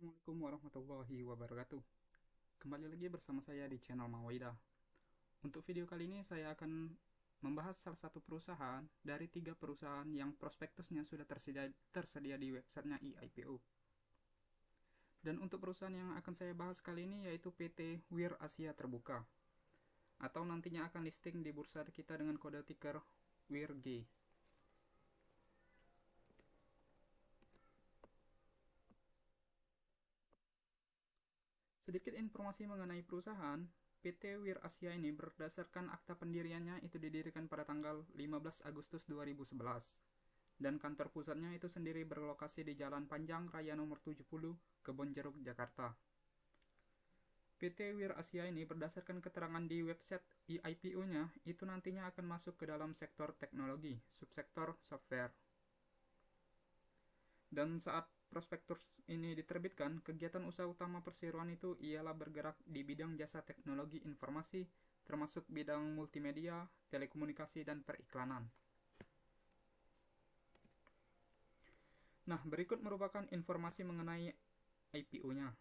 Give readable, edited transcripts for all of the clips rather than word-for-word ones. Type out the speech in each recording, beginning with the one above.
Assalamualaikum warahmatullahi wabarakatuh. Kembali lagi bersama saya di channel Mawaida. Untuk video kali ini saya akan membahas salah satu perusahaan dari 3 perusahaan yang prospektusnya sudah tersedia di websitenya eIPO. Dan untuk perusahaan yang akan saya bahas kali ini yaitu PT Wir Asia Terbuka, atau nantinya akan listing di bursa kita dengan kode ticker WIRG. Sedikit informasi mengenai perusahaan, PT Wir Asia ini berdasarkan akta pendiriannya itu didirikan pada tanggal 15 Agustus 2011. Dan kantor pusatnya itu sendiri berlokasi di Jalan Panjang Raya nomor 70, Kebonjeruk, Jakarta. PT Wir Asia ini berdasarkan keterangan di website eIPO-nya itu nantinya akan masuk ke dalam sektor teknologi, subsektor software. Dan saat prospektus ini diterbitkan, kegiatan usaha utama perseroan itu ialah bergerak di bidang jasa teknologi informasi, termasuk bidang multimedia, telekomunikasi, dan periklanan. Nah, berikut merupakan informasi mengenai IPO-nya.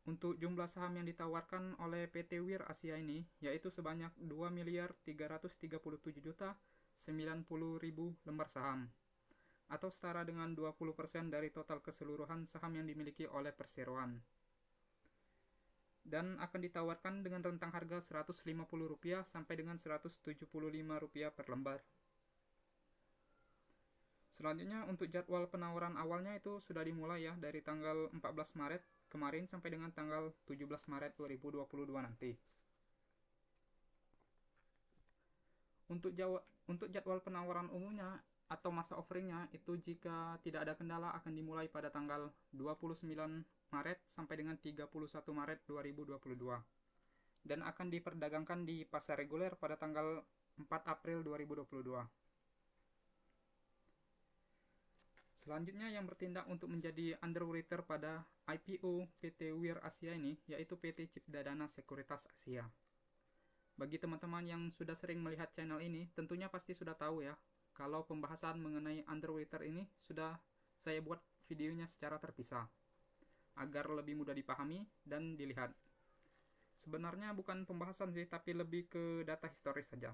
Untuk jumlah saham yang ditawarkan oleh PT Wir Asia ini, yaitu sebanyak 2.337.090.000 lembar saham, atau setara dengan 20% dari total keseluruhan saham yang dimiliki oleh perseroan. Dan akan ditawarkan dengan rentang harga Rp150 sampai dengan Rp175 per lembar. Selanjutnya untuk jadwal penawaran awalnya itu sudah dimulai ya dari tanggal 14 Maret kemarin sampai dengan tanggal 17 Maret 2022 nanti. Untuk jadwal penawaran umumnya atau masa offeringnya itu jika tidak ada kendala akan dimulai pada tanggal 29 Maret sampai dengan 31 Maret 2022 dan akan diperdagangkan di pasar reguler pada tanggal 4 April 2022. Selanjutnya yang bertindak untuk menjadi underwriter pada IPO PT Wir Asia ini yaitu PT Ciptadana Sekuritas Asia. Bagi teman-teman yang sudah sering melihat channel ini, tentunya pasti sudah tahu ya, kalau pembahasan mengenai underwriter ini sudah saya buat videonya secara terpisah, agar lebih mudah dipahami dan dilihat. Sebenarnya bukan pembahasan sih, tapi lebih ke data historis saja.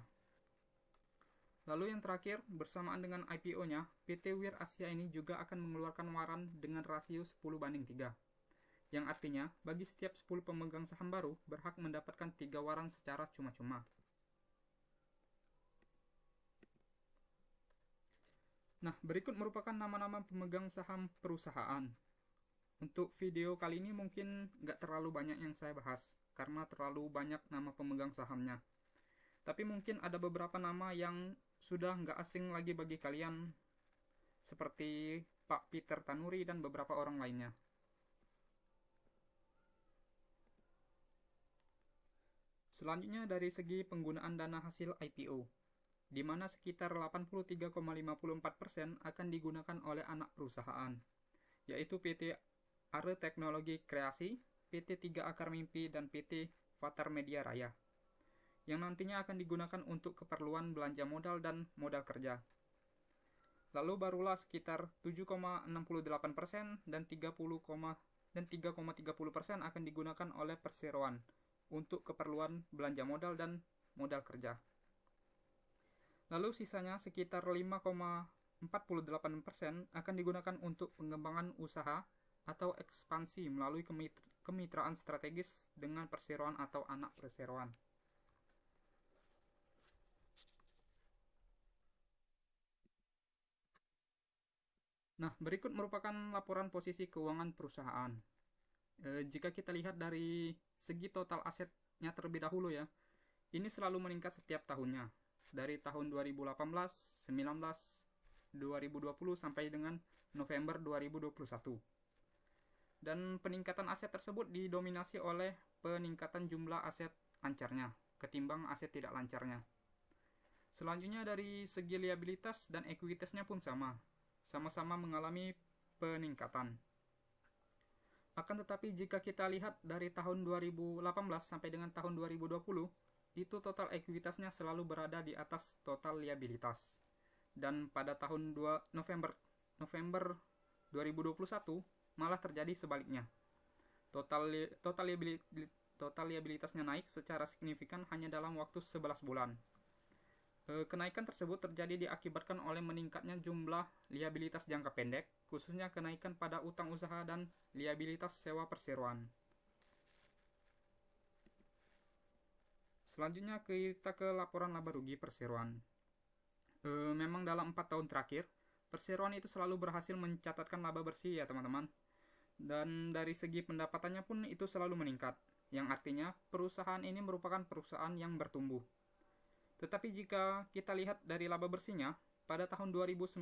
Lalu yang terakhir, bersamaan dengan IPO-nya, PT Wir Asia ini juga akan mengeluarkan waran dengan rasio 10:3. Yang artinya, bagi setiap 10 pemegang saham baru, berhak mendapatkan 3 waran secara cuma-cuma. Nah, berikut merupakan nama-nama pemegang saham perusahaan. Untuk video kali ini mungkin nggak terlalu banyak yang saya bahas, karena terlalu banyak nama pemegang sahamnya. Tapi mungkin ada beberapa nama yang sudah nggak asing lagi bagi kalian, seperti Pak Peter Tanuri dan beberapa orang lainnya. Selanjutnya dari segi penggunaan dana hasil IPO, di mana sekitar 83,54% akan digunakan oleh anak perusahaan, yaitu PT Are Teknologi Kreasi, PT 3 Akar Mimpi, dan PT Fatar Media Raya, yang nantinya akan digunakan untuk keperluan belanja modal dan modal kerja. Lalu barulah sekitar 7,68% dan 3,30% akan digunakan oleh perseroan untuk keperluan belanja modal dan modal kerja. Lalu sisanya sekitar 5,48% akan digunakan untuk pengembangan usaha atau ekspansi melalui kemitraan strategis dengan perseroan atau anak perseroan. Nah, berikut merupakan laporan posisi keuangan perusahaan. Jika kita lihat dari segi total asetnya terlebih dahulu ya, ini selalu meningkat setiap tahunnya. Dari tahun 2018, 19, 2020 sampai dengan November 2021. Dan peningkatan aset tersebut didominasi oleh peningkatan jumlah aset lancarnya ketimbang aset tidak lancarnya. Selanjutnya dari segi liabilitas dan ekuitasnya pun sama-sama mengalami peningkatan. Akan tetapi jika kita lihat dari tahun 2018 sampai dengan tahun 2020, itu total ekuitasnya selalu berada di atas total liabilitas. Dan pada tahun November 2021 malah terjadi sebaliknya. Total liabilitasnya naik secara signifikan hanya dalam waktu 11 bulan. Kenaikan tersebut terjadi diakibatkan oleh meningkatnya jumlah liabilitas jangka pendek, khususnya kenaikan pada utang usaha dan liabilitas sewa perseroan. Selanjutnya kita ke laporan laba rugi perseroan. Memang dalam 4 tahun terakhir, perseroan itu selalu berhasil mencatatkan laba bersih ya teman-teman. Dan dari segi pendapatannya pun itu selalu meningkat, yang artinya perusahaan ini merupakan perusahaan yang bertumbuh. Tetapi jika kita lihat dari laba bersihnya, pada tahun 2019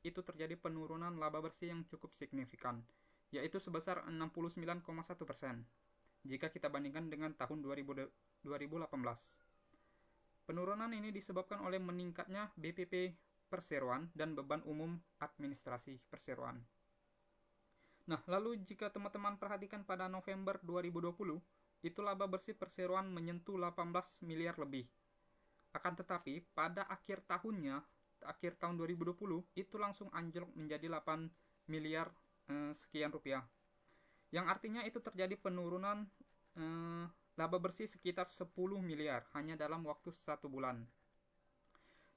itu terjadi penurunan laba bersih yang cukup signifikan, yaitu sebesar 69,1% jika kita bandingkan dengan tahun 2018. Penurunan ini disebabkan oleh meningkatnya BPP perseroan dan beban umum administrasi perseroan. Nah, lalu jika teman-teman perhatikan pada November 2020, itu laba bersih perseroan menyentuh 18 miliar lebih. Akan tetapi, pada akhir tahun 2020, itu langsung anjlok menjadi 8 miliar sekian rupiah. Yang artinya itu terjadi penurunan laba bersih sekitar 10 miliar hanya dalam waktu 1 bulan.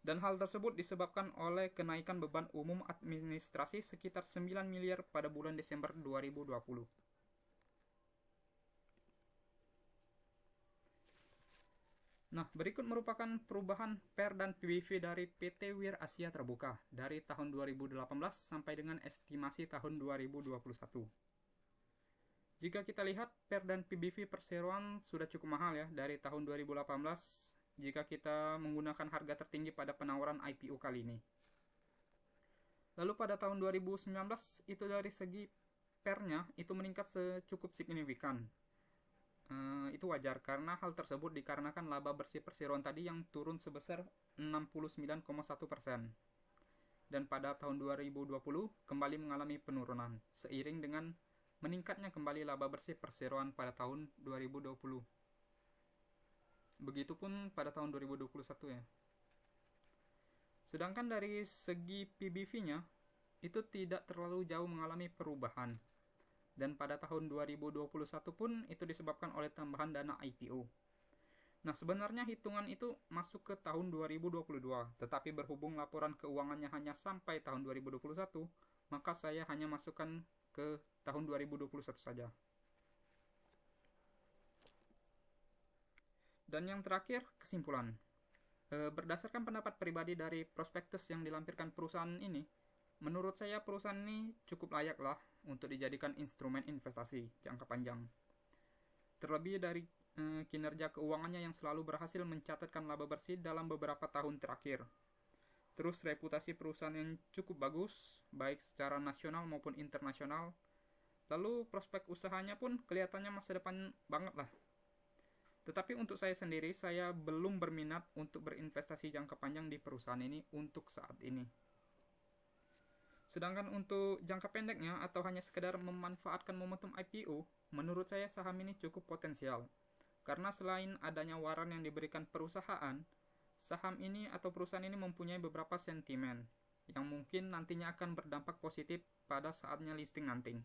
Dan hal tersebut disebabkan oleh kenaikan beban umum administrasi sekitar 9 miliar pada bulan Desember 2020. Nah, berikut merupakan perubahan PER dan PBV dari PT Wir Asia Terbuka dari tahun 2018 sampai dengan estimasi tahun 2021. Jika kita lihat PER dan PBV perseroan sudah cukup mahal ya dari tahun 2018 jika kita menggunakan harga tertinggi pada penawaran IPO kali ini. Lalu pada tahun 2019 itu dari segi PER-nya itu meningkat cukup signifikan. Itu wajar karena hal tersebut dikarenakan laba bersih perseroan tadi yang turun sebesar 69,1%. Dan pada tahun 2020 kembali mengalami penurunan seiring dengan meningkatnya kembali laba bersih perseroan pada tahun 2020. Begitupun pada tahun 2021 ya. Sedangkan dari segi PBV-nya itu tidak terlalu jauh mengalami perubahan. Dan pada tahun 2021 pun itu disebabkan oleh tambahan dana IPO. Nah, sebenarnya hitungan itu masuk ke tahun 2022, tetapi berhubung laporan keuangannya hanya sampai tahun 2021, maka saya hanya masukkan ke tahun 2021 saja. Dan yang terakhir, kesimpulan. Berdasarkan pendapat pribadi dari prospektus yang dilampirkan perusahaan ini, menurut saya perusahaan ini cukup layak lah untuk dijadikan instrumen investasi jangka panjang. Terlebih dari kinerja keuangannya yang selalu berhasil mencatatkan laba bersih dalam beberapa tahun terakhir. Terus reputasi perusahaan yang cukup bagus, baik secara nasional maupun internasional. Lalu prospek usahanya pun kelihatannya masa depan banget lah. Tetapi untuk saya sendiri, saya belum berminat untuk berinvestasi jangka panjang di perusahaan ini untuk saat ini. Sedangkan untuk jangka pendeknya atau hanya sekedar memanfaatkan momentum IPO, menurut saya saham ini cukup potensial. Karena selain adanya waran yang diberikan perusahaan, saham ini atau perusahaan ini mempunyai beberapa sentimen yang mungkin nantinya akan berdampak positif pada saatnya listing nanti.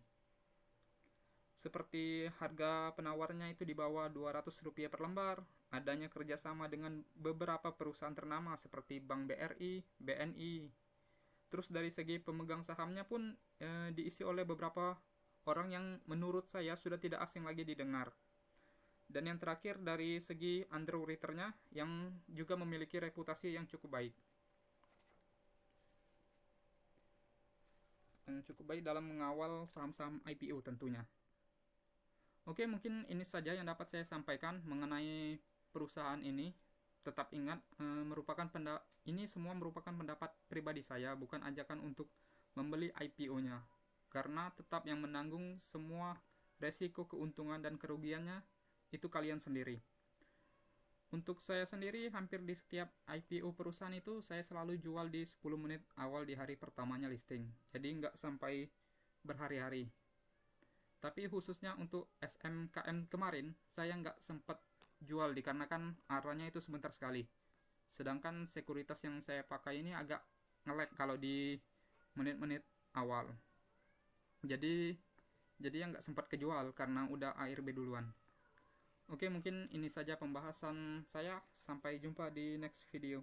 Seperti harga penawarnya itu di bawah Rp200 per lembar, adanya kerjasama dengan beberapa perusahaan ternama seperti Bank BRI, BNI. Terus dari segi pemegang sahamnya pun diisi oleh beberapa orang yang menurut saya sudah tidak asing lagi didengar. Dan yang terakhir dari segi underwriternya yang juga memiliki reputasi yang cukup baik. Yang cukup baik dalam mengawal saham-saham IPO tentunya. Oke, mungkin ini saja yang dapat saya sampaikan mengenai perusahaan ini. Tetap ingat, ini semua merupakan pendapat pribadi saya, bukan ajakan untuk membeli IPO-nya. Karena tetap yang menanggung semua resiko keuntungan dan kerugiannya itu kalian sendiri. Untuk saya sendiri, hampir di setiap IPO perusahaan itu saya selalu jual di 10 menit awal di hari pertamanya listing. Jadi nggak sampai berhari-hari. Tapi khususnya untuk SMKM kemarin, saya nggak sempat jual dikarenakan arahnya itu sebentar sekali. Sedangkan sekuritas yang saya pakai ini agak nge-lag kalau di menit-menit awal. Jadi Jadi yang nggak sempat kejual karena udah ARB duluan. Oke, mungkin ini saja pembahasan saya. Sampai jumpa di next video.